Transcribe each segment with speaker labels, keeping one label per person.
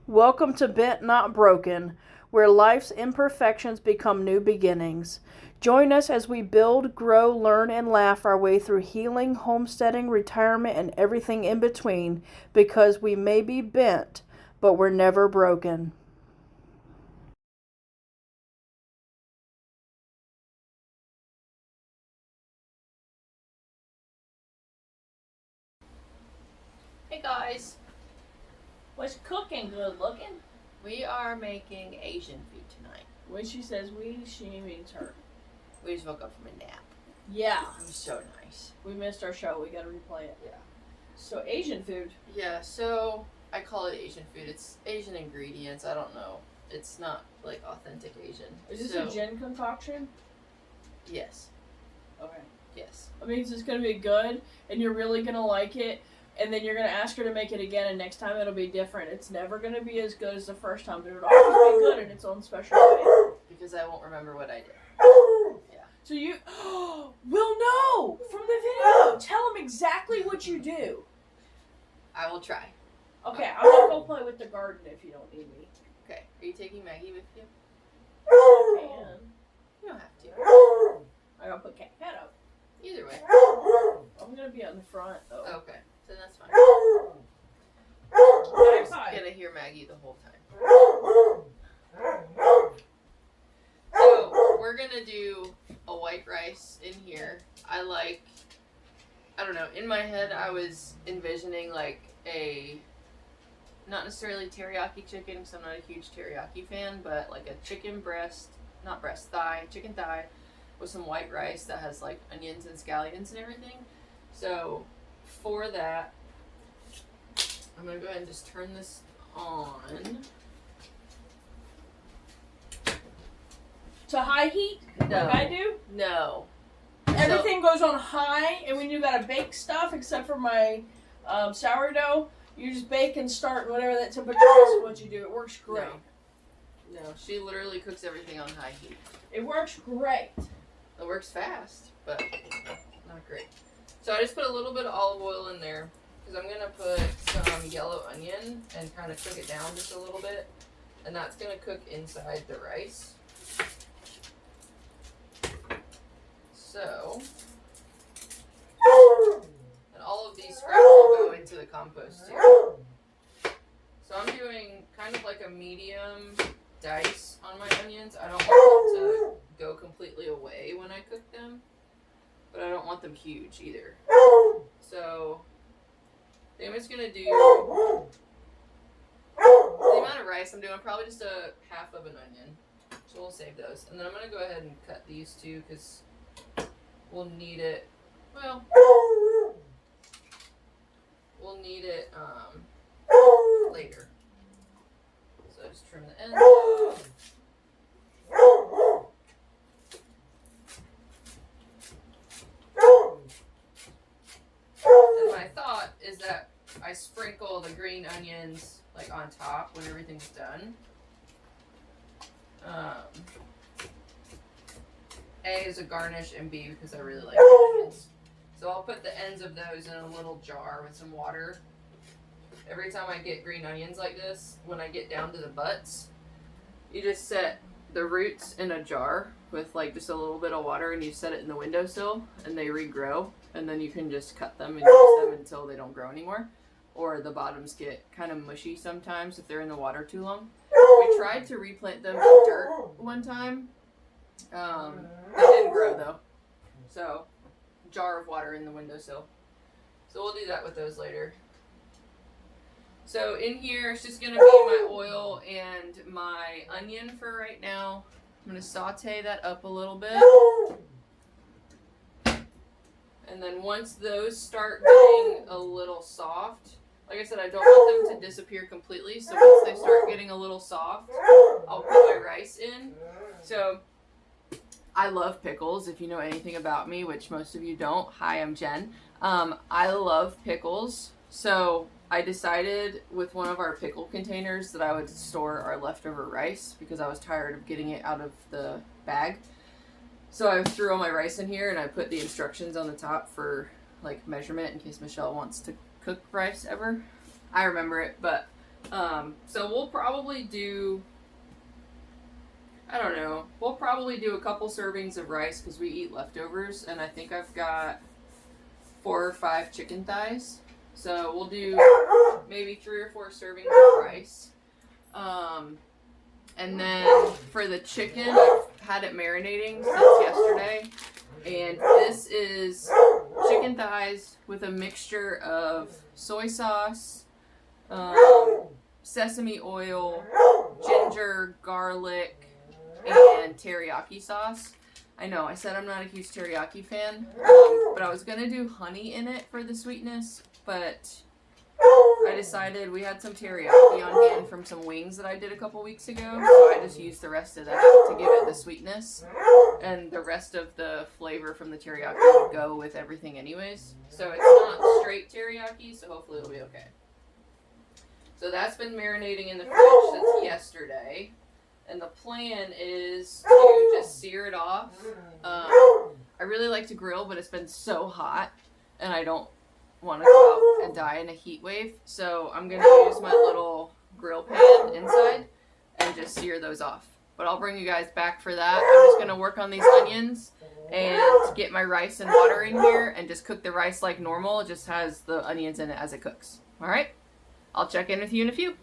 Speaker 1: Welcome to Bent Not Broken, where life's imperfections become new beginnings. Join us as we build, grow, learn, and laugh our way through healing, homesteading, retirement, and everything in between, because we may be bent, but we're never broken.
Speaker 2: Hey guys,
Speaker 1: What's cooking good looking?
Speaker 2: we are making Asian food tonight.
Speaker 1: When she says we, she means her.
Speaker 2: We just woke up from a nap.
Speaker 1: Yeah,
Speaker 2: It was so nice.
Speaker 1: we missed our show. We gotta replay it.
Speaker 2: Yeah.
Speaker 1: So, Asian food.
Speaker 2: Yeah, so I call it Asian food. It's Asian ingredients. I don't know. It's not like authentic Asian.
Speaker 1: Is this
Speaker 2: So,
Speaker 1: a gin concoction?
Speaker 2: Yes.
Speaker 1: Okay.
Speaker 2: Yes.
Speaker 1: That means it's gonna be good, and you're really gonna like it, and then you're gonna ask her to make it again, and next time it'll be different. It's never gonna be as good as the first time, but it'll always be good in its own special way.
Speaker 2: Because I won't remember what I did.
Speaker 1: So you will know from the video. Tell them exactly what you do.
Speaker 2: I will try.
Speaker 1: Okay, I'm gonna go play with the garden if you don't need me.
Speaker 2: Okay. Are you taking Maggie with you?
Speaker 1: I can.
Speaker 2: You don't have to.
Speaker 1: I gotta put Cat up.
Speaker 2: Either way.
Speaker 1: I'm gonna be on the front though.
Speaker 2: Okay. So that's fine.
Speaker 1: Bye
Speaker 2: I'm just
Speaker 1: bye.
Speaker 2: gonna hear Maggie the whole time. So we're gonna do a white rice in here. I don't know, in my head I was envisioning like not necessarily teriyaki chicken because I'm not a huge teriyaki fan, but like a chicken chicken thigh with some white rice that has like onions and scallions and everything. So for that, I'm gonna go ahead and just turn this on.
Speaker 1: To high heat,
Speaker 2: No.
Speaker 1: like I do.
Speaker 2: No.
Speaker 1: Everything goes on high, and when you gotta bake stuff, except for my sourdough, you just bake and start whatever that temperature is. What you do, it works great.
Speaker 2: No, she literally cooks everything on high heat.
Speaker 1: It works great.
Speaker 2: It works fast, but not great. So I just put a little bit of olive oil in there because I'm gonna put some yellow onion and kind of cook it down just a little bit, and that's gonna cook inside the rice. So, and all of these scraps will go into the compost too. So I'm doing kind of like a medium dice on my onions. I don't want them to go completely away when I cook them, but I don't want them huge either. So I think I'm just gonna do the amount of rice I'm doing, probably just a half of an onion. So we'll save those, and then I'm gonna go ahead and cut these two because we'll need it. Well, we'll need it later. So just trim the ends off. And my thought is that I sprinkle the green onions like on top when everything's done. A is a garnish, and B because I really like onions. So I'll put the ends of those in a little jar with some water. Every time I get green onions like this, when I get down to the butts, you just set the roots in a jar with like just a little bit of water, and you set it in the windowsill, and they regrow, and then you can just cut them and use them until they don't grow anymore. Or the bottoms get kind of mushy sometimes if they're in the water too long. We tried to replant them in dirt one time. They didn't grow though. So, jar of water in the windowsill. So we'll do that with those later. So in here, it's just gonna be my oil and my onion for right now. I'm gonna saute that up a little bit. And then once those start getting a little soft, like I said, I don't want them to disappear completely. So once they start getting a little soft, I'll put my rice in. So I love pickles. If you know anything about me, which most of you don't, hi, I'm Jen. I love pickles. So I decided with one of our pickle containers that I would store our leftover rice because I was tired of getting it out of the bag. So I threw all my rice in here, and I put the instructions on the top for like measurement in case Michelle wants to cook rice ever. I remember it, but So we'll probably do, I don't know, we'll probably do a couple servings of rice because we eat leftovers, and I think I've got 4 or 5 chicken thighs. So we'll do maybe 3 or 4 servings of rice. And then for the chicken, I've had it marinating since yesterday. And this is chicken thighs with a mixture of soy sauce, sesame oil, ginger, garlic, and teriyaki sauce. I know, I said I'm not a huge teriyaki fan, but I was going to do honey in it for the sweetness, but I decided we had some teriyaki on hand from some wings that I did a couple weeks ago, so I just used the rest of that to give it the sweetness, and the rest of the flavor from the teriyaki would go with everything anyways. So it's not straight teriyaki, so hopefully it'll be okay. So that's been marinating in the fridge since yesterday, and the plan is to just sear it off. I really like to grill, but it's been so hot, and I don't want to go out and die in a heat wave, so I'm going to use my little grill pan inside and just sear those off. But I'll bring you guys back for that. I'm just going to work on these onions and get my rice and water in here and just cook the rice like normal. It just has the onions in it as it cooks. Alright? I'll check in with you in a few.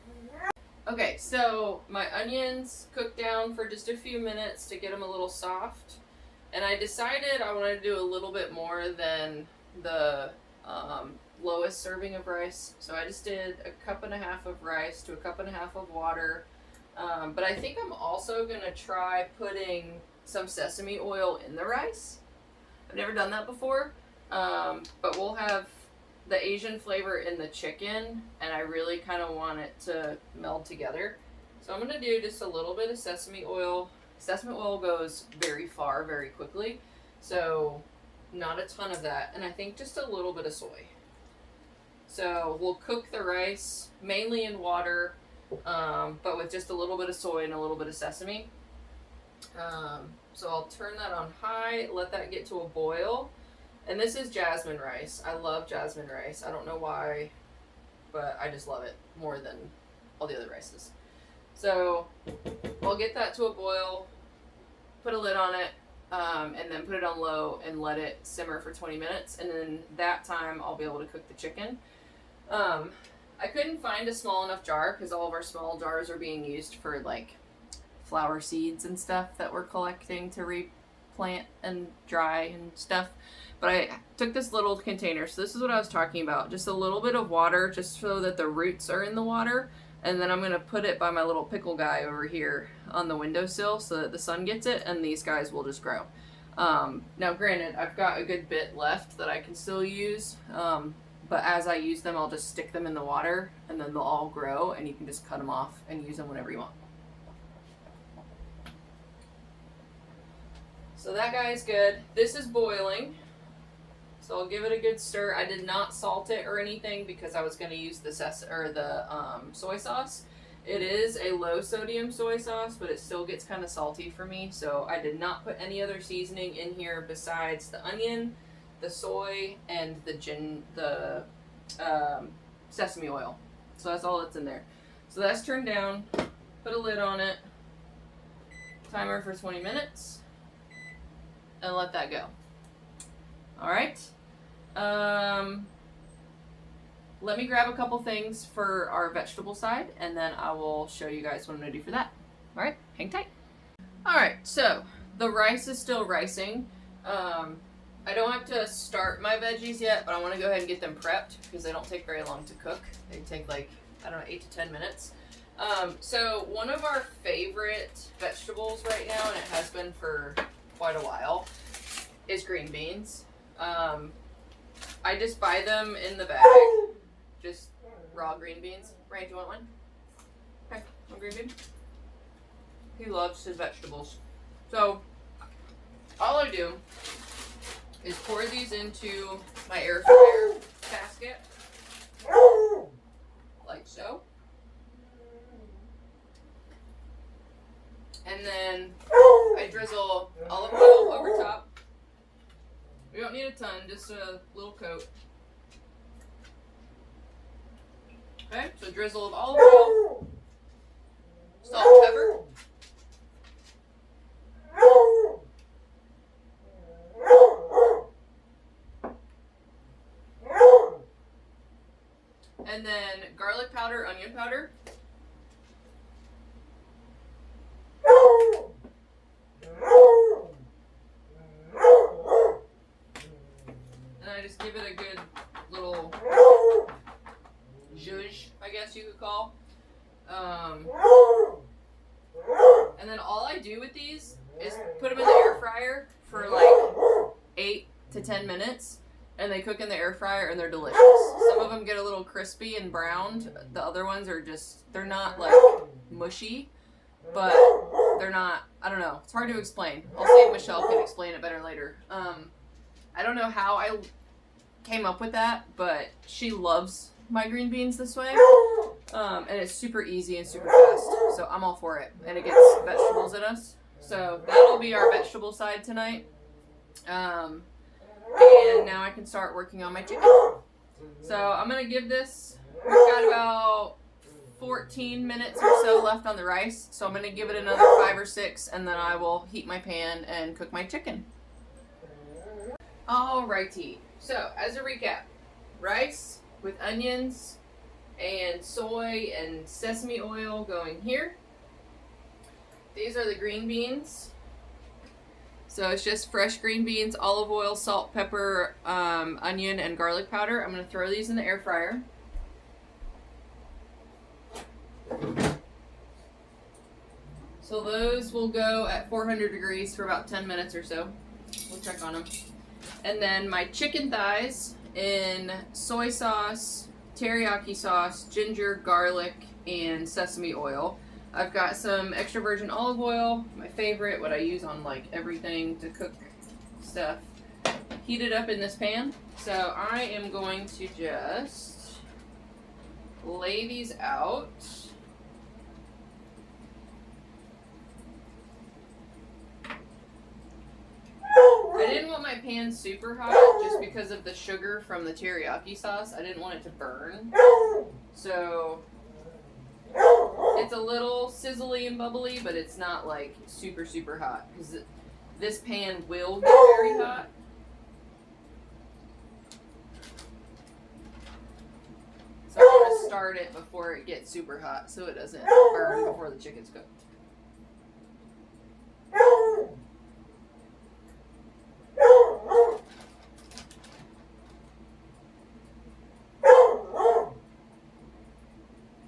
Speaker 2: Okay, so my onions cooked down for just a few minutes to get them a little soft. And I decided I wanted to do a little bit more than the lowest serving of rice. So I just did 1.5 cups of rice to 1.5 cups of water. But I think I'm also going to try putting some sesame oil in the rice. I've never done that before. But we'll have the Asian flavor in the chicken, and I really kind of want it to meld together. So I'm going to do just a little bit of sesame oil. Sesame oil goes very far, very quickly. So not a ton of that, and I think just a little bit of soy. So we'll cook the rice mainly in water, but with just a little bit of soy and a little bit of sesame. So I'll turn that on high, let that get to a boil. And this is jasmine rice. I love jasmine rice. I don't know why, but I just love it more than all the other rices. So I'll get that to a boil, put a lid on it, and then put it on low and let it simmer for 20 minutes. And then that time I'll be able to cook the chicken. I couldn't find a small enough jar because all of our small jars are being used for like flower seeds and stuff that we're collecting to replant and dry and stuff. But I took this little container. So this is what I was talking about. Just a little bit of water just so that the roots are in the water. And then I'm going to put it by my little pickle guy over here on the windowsill so that the sun gets it and these guys will just grow. Now granted, I've got a good bit left that I can still use. But as I use them, I'll just stick them in the water and then they'll all grow and you can just cut them off and use them whenever you want. So that guy's good. This is boiling. So I'll give it a good stir. I did not salt it or anything because I was going to use the soy sauce. It is a low sodium soy sauce, but it still gets kind of salty for me. So I did not put any other seasoning in here besides the onion, the soy, and the sesame oil. So that's all that's in there. So that's turned down. Put a lid on it. Timer for 20 minutes. And let that go. Alright. Let me grab a couple things for our vegetable side, and then I will show you guys what I'm going to do for that. Alright, hang tight. Alright, so the rice is still ricing. I don't have to start my veggies yet, but I want to go ahead and get them prepped because they don't take very long to cook. They take like, I don't know, 8 to 10 minutes. So one of our favorite vegetables right now, and it has been for quite a while, is green beans. I just buy them in the bag, just raw green beans. Ryan, do you want one? Okay, one green bean. He loves his vegetables. So, all I do is pour these into my air fryer basket, like so. And then I drizzle olive oil over top. We don't need a ton, just a little coat. Okay, so drizzle of olive oil, salt, pepper. And then garlic powder, onion powder. And I just give it a good little zhuzh, I guess you could call. And then all I do with these is put them in the air fryer for like 8 to 10 minutes. And they cook in the air fryer and they're delicious. Some of them get a little crispy and browned. The other ones are just, they're not like mushy, but they're not, I don't know. It's hard to explain. I'll see if Michelle can explain it better later. I don't know how I came up with that, but she loves my green beans this way. And it's super easy and super fast. So I'm all for it. And it gets vegetables in us. So that'll be our vegetable side tonight. And now I can start working on my chicken. So I'm going to give this, we've got about 14 minutes or so left on the rice. So I'm going to give it another 5 or 6 and then I will heat my pan and cook my chicken. Alrighty. So as a recap, rice with onions and soy and sesame oil going here. These are the green beans. So it's just fresh green beans, olive oil, salt, pepper, onion, and garlic powder. I'm going to throw these in the air fryer. So those will go at 400 degrees for about 10 minutes or so. We'll check on them. And then my chicken thighs in soy sauce, teriyaki sauce, ginger, garlic, and sesame oil. I've got some extra virgin olive oil, my favorite, what I use on like everything to cook stuff, heated up in this pan. So I am going to just lay these out. I didn't want my pan super hot just because of the sugar from the teriyaki sauce. I didn't want it to burn. So it's a little sizzly and bubbly, but it's not like super, super hot because this pan will get very hot. So I'm going to start it before it gets super hot so it doesn't burn before the chicken's cooked.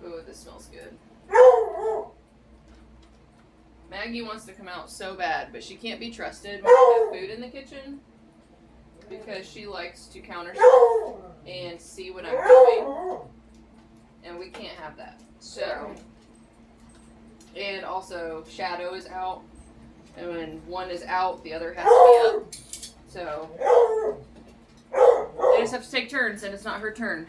Speaker 2: Ooh, this smells good. Maggie wants to come out so bad, but she can't be trusted when we have food in the kitchen because she likes to counter stuff and see what I'm doing, and we can't have that. So, and also Shadow is out, and when one is out, the other has to be up. So they just have to take turns, and it's not her turn.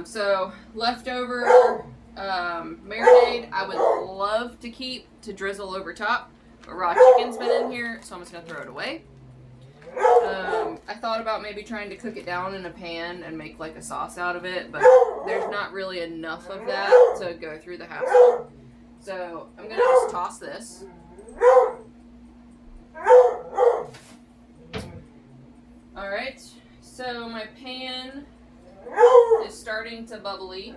Speaker 2: So leftover marinade, I would love to keep to drizzle over top, but raw chicken's been in here, so I'm just gonna throw it away. I thought about maybe trying to cook it down in a pan and make like a sauce out of it, but there's not really enough of that to go through the hassle. So I'm gonna just toss this. Alright, so my pan is starting to bubbly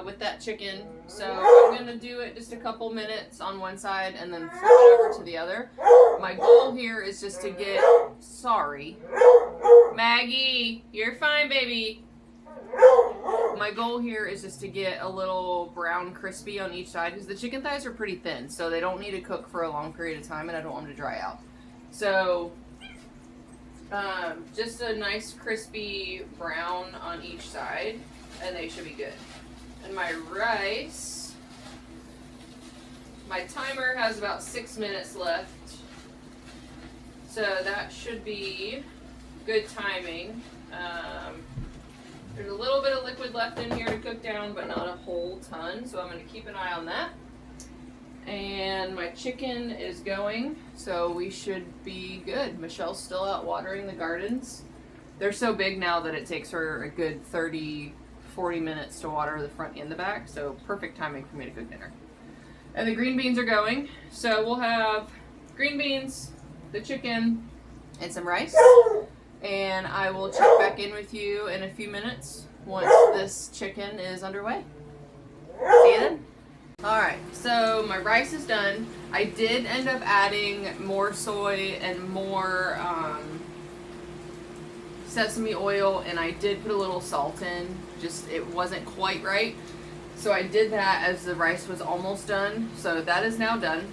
Speaker 2: with that chicken, so I'm going to do it just a couple minutes on one side and then flip it over to the other. My goal here is just to get, sorry, Maggie, you're fine, baby. My goal here is just to get a little brown crispy on each side because the chicken thighs are pretty thin, so they don't need to cook for a long period of time and I don't want them to dry out. So just a nice crispy brown on each side and they should be good. And my rice, my timer has about 6 minutes left, so that should be good timing. There's a little bit of liquid left in here to cook down, but not a whole ton, so I'm going to keep an eye on that. And my chicken is going, so we should be good. Michelle's still out watering the gardens. They're so big now that it takes her a good 30, 40 minutes to water the front and the back, so perfect timing for me to cook dinner. And the green beans are going, so we'll have green beans, the chicken, and some rice. And I will check back in with you in a few minutes once this chicken is underway. See you then. Alright, so my rice is done. I did end up adding more soy and more sesame oil, and I did put a little salt in, just it wasn't quite right. So I did that as the rice was almost done, so that is now done.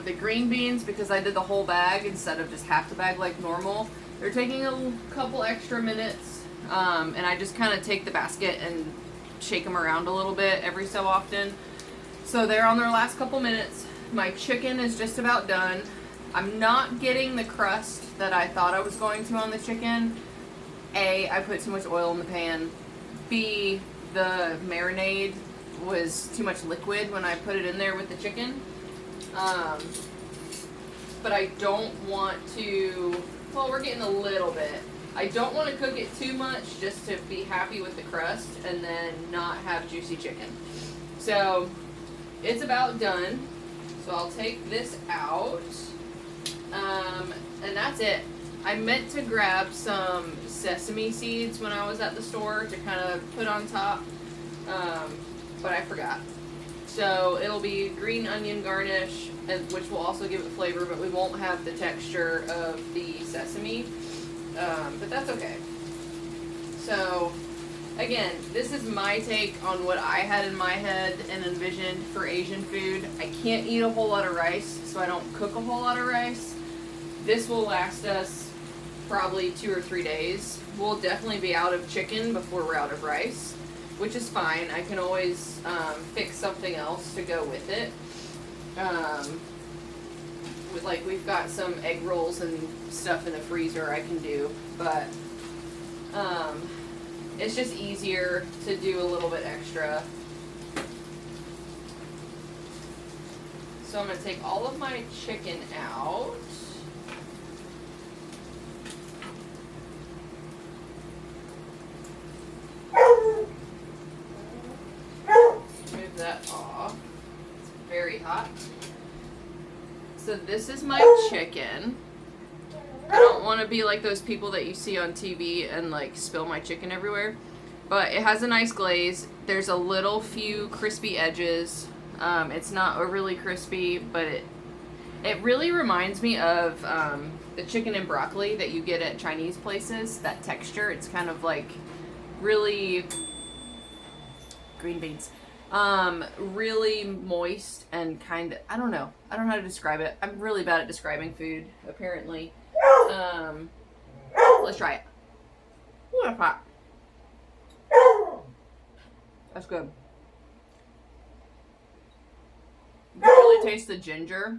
Speaker 2: The green beans, because I did the whole bag instead of just half the bag like normal, they're taking a couple extra minutes, and I just kind of take the basket and shake them around a little bit every so often. So they're on their last couple minutes. My chicken is just about done. I'm not getting the crust that I thought I was going to on the chicken. A, I put too much oil in the pan. B, the marinade was too much liquid when I put it in there with the chicken. But I don't want to, well, we're getting a little bit. I don't want to cook it too much just to be happy with the crust and then not have juicy chicken. So it's about done. So I'll take this out. And that's it. I meant to grab some sesame seeds when I was at the store to kind of put on top, but I forgot. So it'll be green onion garnish, which will also give it flavor, but we won't have the texture of the sesame. But that's okay. So, again, this is my take on what I had in my head and envisioned for Asian food. I can't eat a whole lot of rice, so I don't cook a whole lot of rice. This will last us probably 2 or 3 days. We'll definitely be out of chicken before we're out of rice, which is fine. I can always fix something else to go with it. Like, we've got some egg rolls and stuff in the freezer I can do, but it's just easier to do a little bit extra. So I'm going to take all of my chicken out. Move that off. It's very hot. So this is my chicken. I don't want to be like those people that you see on TV and like spill my chicken everywhere. But it has a nice glaze. There's a little few crispy edges. It's not overly crispy, but it really reminds me of the chicken and broccoli that you get at Chinese places. That texture, it's kind of like really green beans. Really moist and kind of, I don't know how to describe it. I'm really bad at describing food, apparently. Let's try it. Ooh, that's hot. That's good. You can really taste the ginger.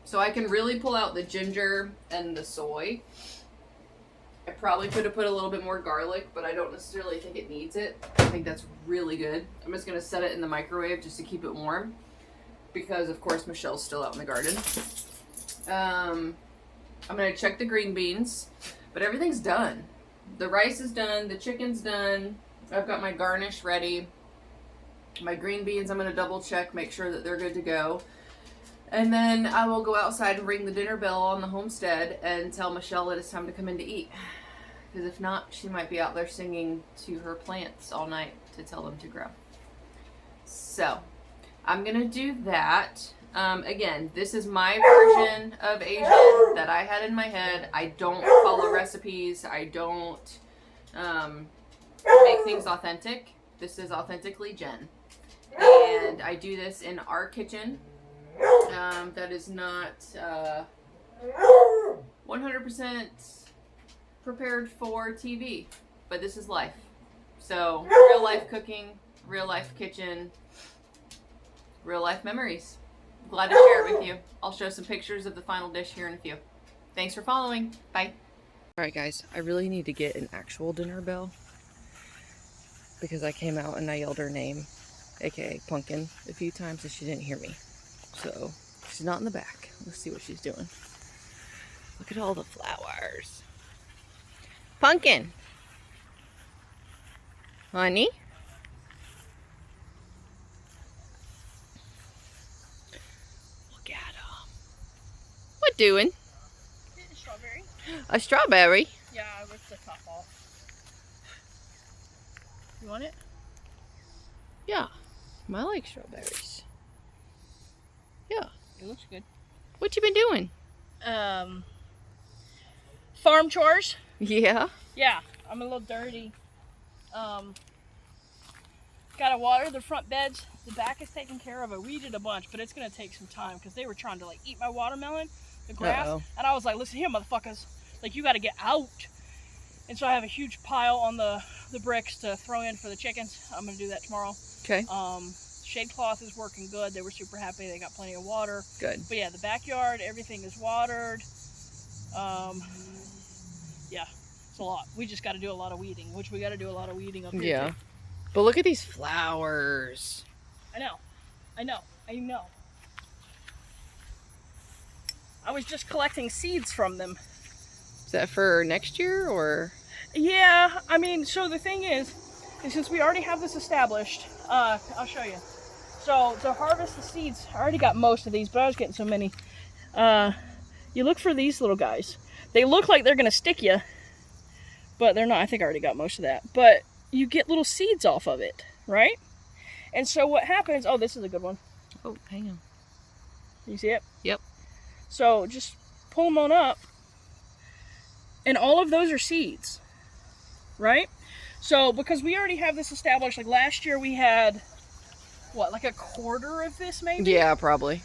Speaker 2: So I can really pull out the ginger and the soy. I probably could have put a little bit more garlic, but I don't necessarily think it needs it. I think that's really good. I'm just going to set it in the microwave just to keep it warm, because of course Michelle's still out in the garden. I'm going to check the green beans, but everything's done. The rice is done, the chicken's done, I've got my garnish ready. My green beans I'm going to double check, make sure that they're good to go. And then I will go outside and ring the dinner bell on the homestead and tell Michelle that it's time to come in to eat. Because if not, she might be out there singing to her plants all night to tell them to grow. So, I'm going to do that. Again, this is my version of Asian that I had in my head. I don't follow recipes. I don't make things authentic. This is authentically Jen. And I do this in our kitchen. That is not 100% prepared for TV, but this is life. So, real life cooking, real life kitchen, real life memories. Glad to share it with you. I'll show some pictures of the final dish here in a few. Thanks for following. Bye. Alright guys, I really need to get an actual dinner bell because I came out and I yelled her name, aka Pumpkin, a few times and she didn't hear me. So, she's not in the back. Let's see what she's doing. Look at all the flowers. Pumpkin. Honey? Look at him. What doing?
Speaker 1: Strawberry.
Speaker 2: A strawberry?
Speaker 1: Yeah, I ripped the top off. You want it?
Speaker 2: Yeah. I like strawberries. Yeah.
Speaker 1: It looks good.
Speaker 2: What you been doing?
Speaker 1: Farm chores.
Speaker 2: Yeah.
Speaker 1: Yeah, I'm a little dirty. Gotta water the front beds. The back is taken care of. I weeded a bunch, but it's gonna take some time because they were trying to like eat my watermelon, the grass, and I was like, listen here, motherfuckers, like you gotta get out. And so I have a huge pile on the bricks to throw in for the chickens. I'm gonna do that tomorrow.
Speaker 2: Okay.
Speaker 1: Shade cloth is working good. They were super happy. They got plenty of water.
Speaker 2: Good.
Speaker 1: But yeah, the backyard, everything is watered. Yeah, it's a lot. We just got to do a lot of weeding, which we got to do a lot of weeding up here.
Speaker 2: Yeah.
Speaker 1: Too.
Speaker 2: But look at these flowers.
Speaker 1: I know. I was just collecting seeds from them.
Speaker 2: Is that for next year or?
Speaker 1: Yeah, I mean, so the thing is since we already have this established, I'll show you. So to harvest the seeds, I already got most of these, but I was getting so many. You look for these little guys. They look like they're gonna stick you, but they're not. I think I already got most of that. But you get little seeds off of it, right? And so what happens, oh, this is a good one.
Speaker 2: Oh, hang on.
Speaker 1: You see it?
Speaker 2: Yep.
Speaker 1: So just pull them on up, and all of those are seeds, right? So because we already have this established, like last year we had, what, like a quarter of this maybe?
Speaker 2: Yeah, probably.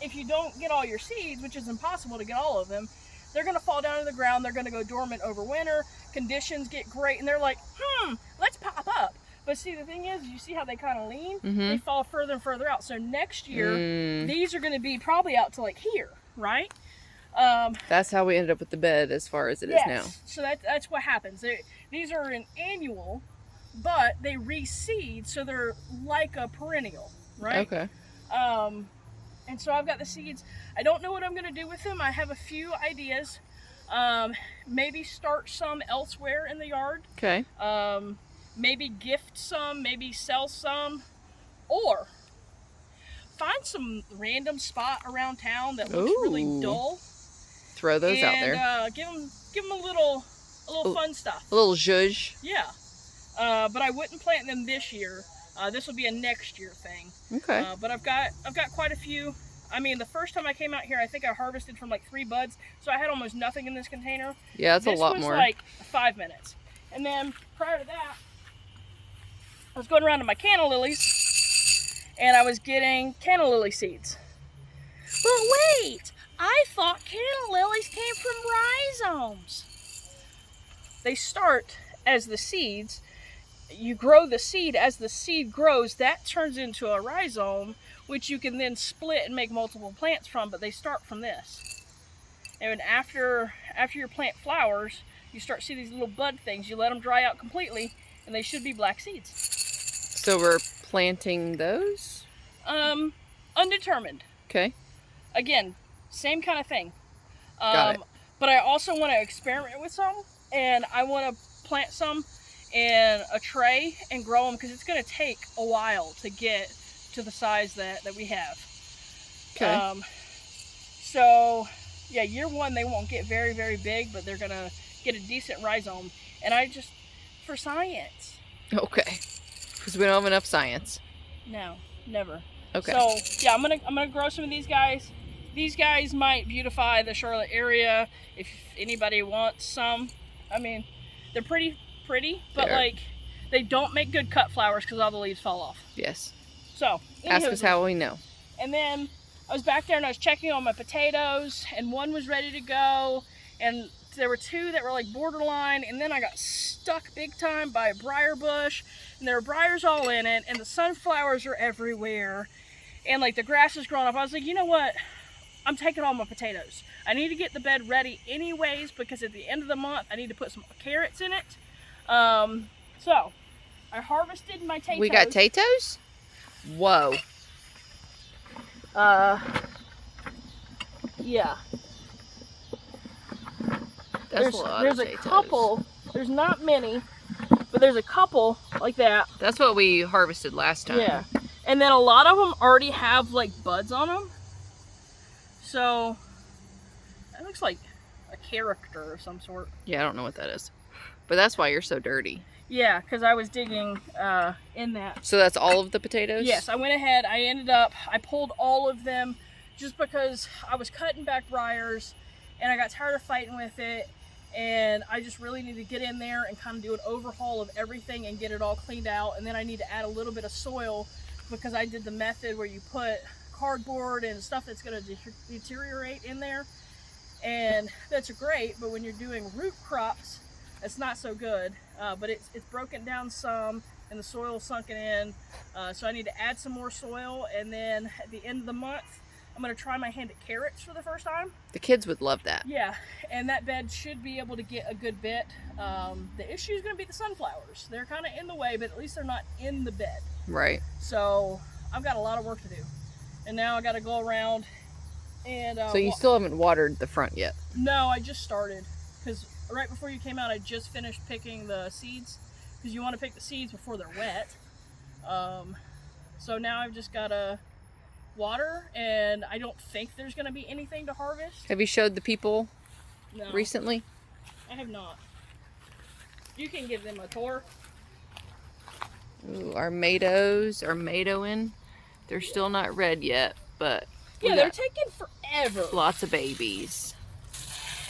Speaker 1: If you don't get all your seeds, which is impossible to get all of them, they're going to fall down to the ground. They're going to go dormant over winter. Conditions get great, and they're like, let's pop up. But see, the thing is, you see how they kind of lean?
Speaker 2: Mm-hmm.
Speaker 1: They fall further and further out. So next year, these are going to be probably out to like here, right?
Speaker 2: That's how we ended up with the bed as far as it is now.
Speaker 1: So that's what happens. These are an annual, but they reseed, so they're like a perennial, right?
Speaker 2: Okay.
Speaker 1: And so I've got the seeds. I don't know what I'm going to do with them. I have a few ideas. Maybe start some elsewhere in the yard.
Speaker 2: Okay.
Speaker 1: Maybe gift some, maybe sell some, or find some random spot around town that looks really dull.
Speaker 2: Throw those out there.
Speaker 1: Give them a little fun stuff.
Speaker 2: A little zhuzh.
Speaker 1: Yeah. But I wouldn't plant them this year. This will be a next year thing.
Speaker 2: Okay.
Speaker 1: But I've got quite a few. I mean, the first time I came out here, I think I harvested from like 3 buds, so I had almost nothing in this container.
Speaker 2: Yeah, that's a lot
Speaker 1: This
Speaker 2: more.
Speaker 1: was like 5 minutes. And then prior to that, I was going around to my canna lilies, and I was getting canna lily seeds. But wait, I thought canna lilies came from rhizomes. They start as the seeds. You grow the seed. As the seed grows, that turns into a rhizome, which you can then split and make multiple plants from, but they start from this. And after your plant flowers, you start to see these little bud things. You let them dry out completely, and they should be black seeds.
Speaker 2: So we're planting those?
Speaker 1: Undetermined.
Speaker 2: Okay.
Speaker 1: Again, same kind of thing.
Speaker 2: Got it.
Speaker 1: But I also want to experiment with some, and I want to plant some in a tray and grow them, because it's going to take a while to get to the size that we have.
Speaker 2: Okay.
Speaker 1: So, yeah, year 1 they won't get very, very big, but they're going to get a decent rhizome. And I just, for science.
Speaker 2: Okay. Because we don't have enough science.
Speaker 1: No, never.
Speaker 2: Okay.
Speaker 1: So, yeah, I'm gonna grow some of these guys. These guys might beautify the Charlotte area if anybody wants some. I mean, they're pretty, but like, they don't make good cut flowers because all the leaves fall off.
Speaker 2: Yes.
Speaker 1: So,
Speaker 2: ask us how we know.
Speaker 1: And then I was back there and I was checking on my potatoes, and one was ready to go, and there were 2 that were like borderline, and then I got stuck big time by a briar bush, and there were briars all in it, and the sunflowers are everywhere, and like the grass is growing up. I was like, you know what? I'm taking all my potatoes. I need to get the bed ready anyways, because at the end of the month I need to put some carrots in it. So I harvested my potatoes.
Speaker 2: We got potatoes? Whoa.
Speaker 1: Yeah.
Speaker 2: That's a lot
Speaker 1: there's
Speaker 2: of
Speaker 1: a
Speaker 2: potatoes.
Speaker 1: couple. There's not many, but there's a couple like that.
Speaker 2: That's what we harvested last time.
Speaker 1: Yeah, and then a lot of them already have like buds on them. So that looks like a character of some sort.
Speaker 2: Yeah, I don't know what that is, but that's why you're so dirty.
Speaker 1: Yeah, because I was digging in that.
Speaker 2: So that's all of the potatoes?
Speaker 1: Yes, I went ahead. I pulled all of them just because I was cutting back briars and I got tired of fighting with it. And I just really need to get in there and kind of do an overhaul of everything and get it all cleaned out. And then I need to add a little bit of soil because I did the method where you put cardboard and stuff that's going to deteriorate in there. And that's great, but when you're doing root crops, it's not so good. But it's broken down some and the soil's sunken in. So I need to add some more soil. And then at the end of the month, I'm going to try my hand at carrots for the first time.
Speaker 2: The kids would love that.
Speaker 1: Yeah, and that bed should be able to get a good bit. The issue is going to be the sunflowers. They're kind of in the way, but at least they're not in the bed.
Speaker 2: Right.
Speaker 1: So I've got a lot of work to do. And now I got to go around and...
Speaker 2: so you still haven't watered the front yet?
Speaker 1: No, I just started. Because right before you came out, I just finished picking the seeds. Because you want to pick the seeds before they're wet. So now I've just got to water, and I don't think there's going to be anything to harvest.
Speaker 2: Have you showed the people
Speaker 1: No,
Speaker 2: recently?
Speaker 1: I have not. You can give them a tour.
Speaker 2: Ooh, our tomatoes are tomatoing. They're still not red yet, but we
Speaker 1: Yeah, they're
Speaker 2: got
Speaker 1: taking forever.
Speaker 2: lots of babies.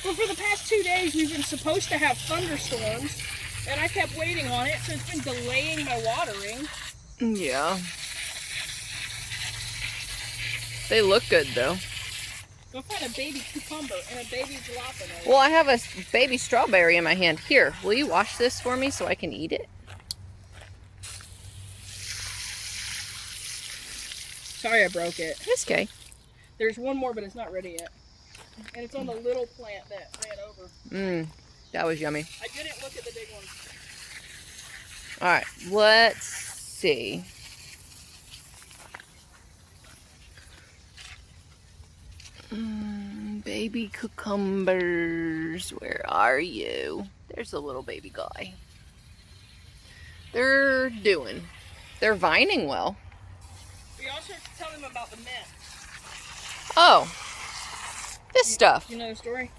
Speaker 1: Well, for the past 2 days, we've been supposed to have thunderstorms, and I kept waiting on it, so it's been delaying my watering.
Speaker 2: Yeah. They look good though.
Speaker 1: Go find a baby cucumber and a baby jalapeno.
Speaker 2: Well, I have a baby strawberry in my hand. Here, will you wash this for me so I can eat it?
Speaker 1: Sorry I broke it.
Speaker 2: It's okay.
Speaker 1: There's one more, but it's not ready yet. And it's on the little plant that ran over.
Speaker 2: Mmm, that was yummy.
Speaker 1: I didn't look at the big one.
Speaker 2: All right, let's see. Baby cucumbers, where are you? There's a little baby guy. They're vining well.
Speaker 1: We also have to tell them about the mint.
Speaker 2: Oh, this stuff.
Speaker 1: You know the story?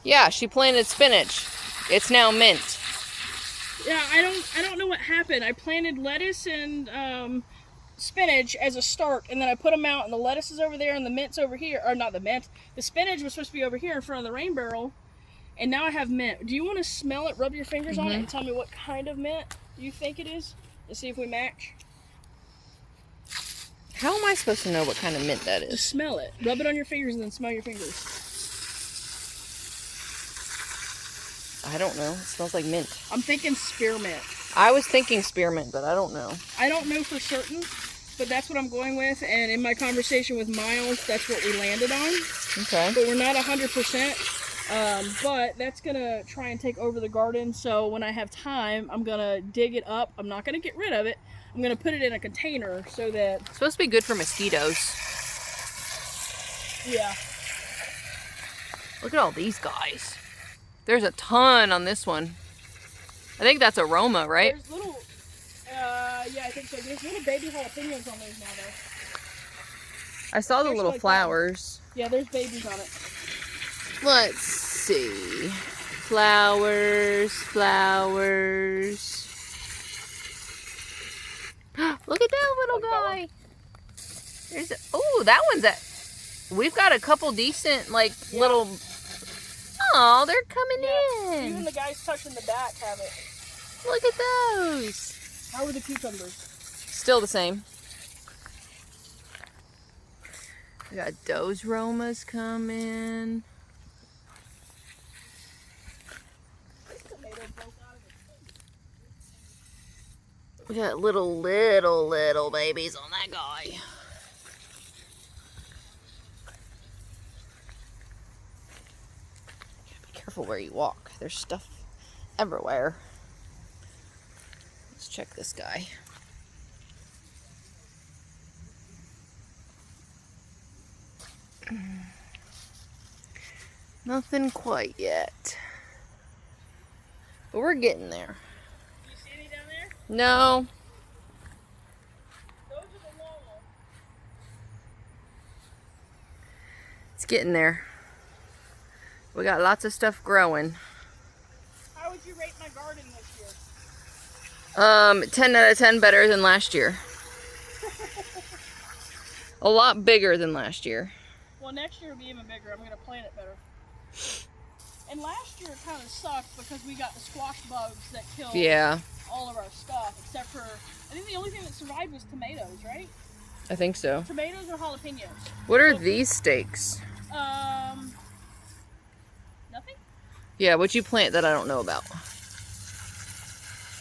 Speaker 2: Yeah, she planted spinach. It's now mint.
Speaker 1: Yeah, I don't know what happened. I planted lettuce and spinach as a start, and then I put them out, and the lettuce is over there, and the mint's over here. Or not the mint. The spinach was supposed to be over here in front of the rain barrel, and now I have mint. Do you want to smell it, rub your fingers on it, and tell me what kind of mint you think it is? Let's see if we match.
Speaker 2: How am I supposed to know what kind of mint that is?
Speaker 1: Just smell it. Rub it on your fingers and then smell your fingers.
Speaker 2: I don't know. It smells like mint.
Speaker 1: I'm thinking spearmint.
Speaker 2: I was thinking spearmint, but I don't know.
Speaker 1: I don't know for certain, but that's what I'm going with. And in my conversation with Miles, that's what we landed on.
Speaker 2: Okay.
Speaker 1: But we're not 100%. But that's going to try and take over the garden. So when I have time, I'm going to dig it up. I'm not going to get rid of it. I'm going to put it in a container so that...
Speaker 2: It's supposed to be good for mosquitoes.
Speaker 1: Yeah.
Speaker 2: Look at all these guys. There's a ton on this one. I think that's aroma, right?
Speaker 1: There's little... yeah, I think so. There's little baby jalapenos on those now, though.
Speaker 2: I saw the
Speaker 1: There's
Speaker 2: little
Speaker 1: like
Speaker 2: flowers.
Speaker 1: Yeah, there's babies on it.
Speaker 2: Let's see. Flowers, flowers. Look at that little guy. There's oh, that one's at. We've got a couple decent little. Oh, they're coming in.
Speaker 1: Even the guys touching the back have it.
Speaker 2: Look at those.
Speaker 1: How are the cucumbers?
Speaker 2: Still the same. We got those Romas coming. We got little babies on that guy. Be careful where you walk. There's stuff everywhere. Let's check this guy.
Speaker 1: Nothing quite yet. But we're getting there.
Speaker 3: You see any down there?
Speaker 1: No.
Speaker 3: Those are the long ones.
Speaker 1: It's getting there. We got lots of stuff growing.
Speaker 3: How would you rate my garden this year?
Speaker 1: 10 out of 10 better than last year. A lot bigger than last year.
Speaker 3: Well, next year will be even bigger. I'm going to plant it better. And last year it kind of sucked because we got the squash bugs that killed all of our stuff, except for, I think the only thing that survived was tomatoes, right?
Speaker 1: I think so.
Speaker 3: Tomatoes or jalapenos.
Speaker 1: What are these stakes?
Speaker 3: Nothing?
Speaker 1: Yeah, what'd you plant that I don't know about?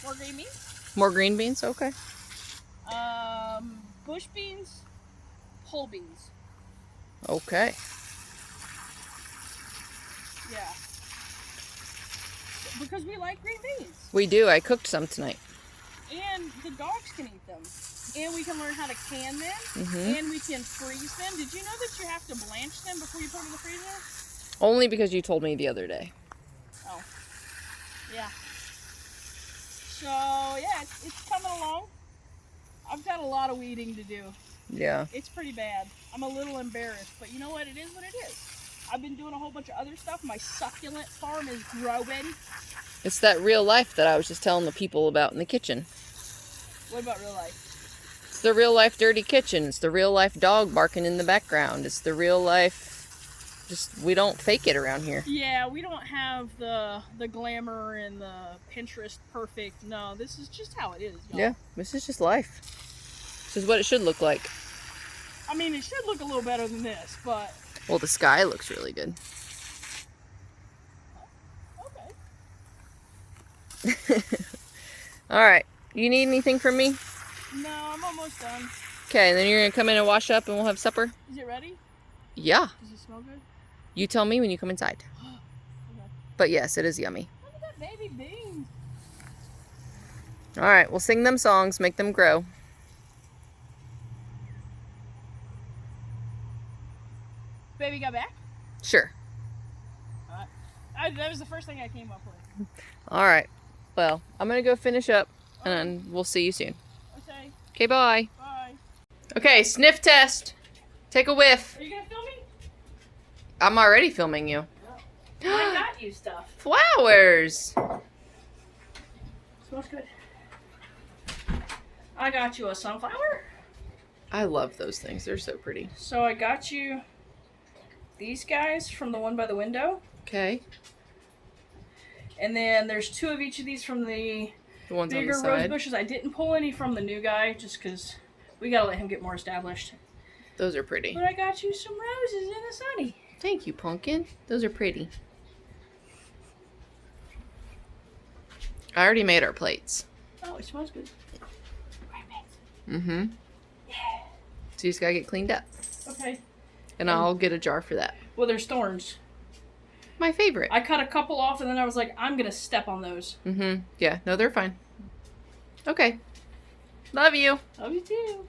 Speaker 3: More green beans?
Speaker 1: More green beans? Okay.
Speaker 3: Bush beans, whole beans.
Speaker 1: Okay.
Speaker 3: Yeah. Because we like green beans.
Speaker 1: We do. I cooked some tonight.
Speaker 3: And the dogs can eat them. And we can learn how to can them.
Speaker 1: Mm-hmm.
Speaker 3: And we can freeze them. Did you know that you have to blanch them before you put them in the freezer?
Speaker 1: Only because you told me the other day.
Speaker 3: Oh. Yeah. So, yeah, it's coming along. I've got a lot of weeding to do.
Speaker 1: Yeah.
Speaker 3: It's pretty bad. I'm a little embarrassed, but you know what? It is what it is. I've been doing a whole bunch of other stuff. My succulent farm is growing.
Speaker 1: It's that real life that I was just telling the people about in the kitchen.
Speaker 3: What about real life?
Speaker 1: It's the real life dirty kitchen. It's the real life dog barking in the background. It's the real life, just, we don't fake it around here.
Speaker 3: Yeah, we don't have the glamour and the Pinterest perfect. No, this is just how it is, y'all.
Speaker 1: Yeah, this is just life. This is what it should look like.
Speaker 3: I mean, it should look a little better than this, but...
Speaker 1: Well, the sky looks really good.
Speaker 3: Okay.
Speaker 1: All right. You need anything from me?
Speaker 3: No, I'm almost done.
Speaker 1: Okay, and then you're going to come in and wash up and we'll have supper?
Speaker 3: Is it ready?
Speaker 1: Yeah.
Speaker 3: Does it smell good?
Speaker 1: You tell me when you come inside.
Speaker 3: Okay.
Speaker 1: But yes, it is yummy.
Speaker 3: Look at that baby bean.
Speaker 1: All right, we'll sing them songs, make them grow.
Speaker 3: Baby got back?
Speaker 1: Sure.
Speaker 3: That was the first thing I came up with.
Speaker 1: All right. Well, I'm going to go finish up and we'll see you soon.
Speaker 3: Okay,
Speaker 1: Okay, bye.
Speaker 3: bye.
Speaker 1: Okay, sniff test. Take a whiff.
Speaker 3: Are you gonna film me?
Speaker 1: I'm already filming you.
Speaker 3: I got you stuff.
Speaker 1: Flowers.
Speaker 3: Smells good. I got you a sunflower.
Speaker 1: I love those things. They're so pretty.
Speaker 3: So I got you these guys from the one by the window.
Speaker 1: Okay.
Speaker 3: And then there's 2 of each of these from the
Speaker 1: The ones on
Speaker 3: bigger
Speaker 1: the
Speaker 3: rose
Speaker 1: side.
Speaker 3: bushes. I didn't pull any from the new guy just because we gotta let him get more established.
Speaker 1: Those are pretty.
Speaker 3: But I got you some roses in the sunny.
Speaker 1: Thank you, Pumpkin. Those are pretty. I already made our plates.
Speaker 3: Oh, it smells good.
Speaker 1: Mm-hmm. So you just gotta get cleaned up.
Speaker 3: Okay.
Speaker 1: And I'll get a jar for that.
Speaker 3: Well, there's thorns.
Speaker 1: My favorite.
Speaker 3: I cut a couple off and then I was like, I'm gonna step on those.
Speaker 1: Mm-hmm. Yeah, no, they're fine. Okay. Love you.
Speaker 3: Love you too.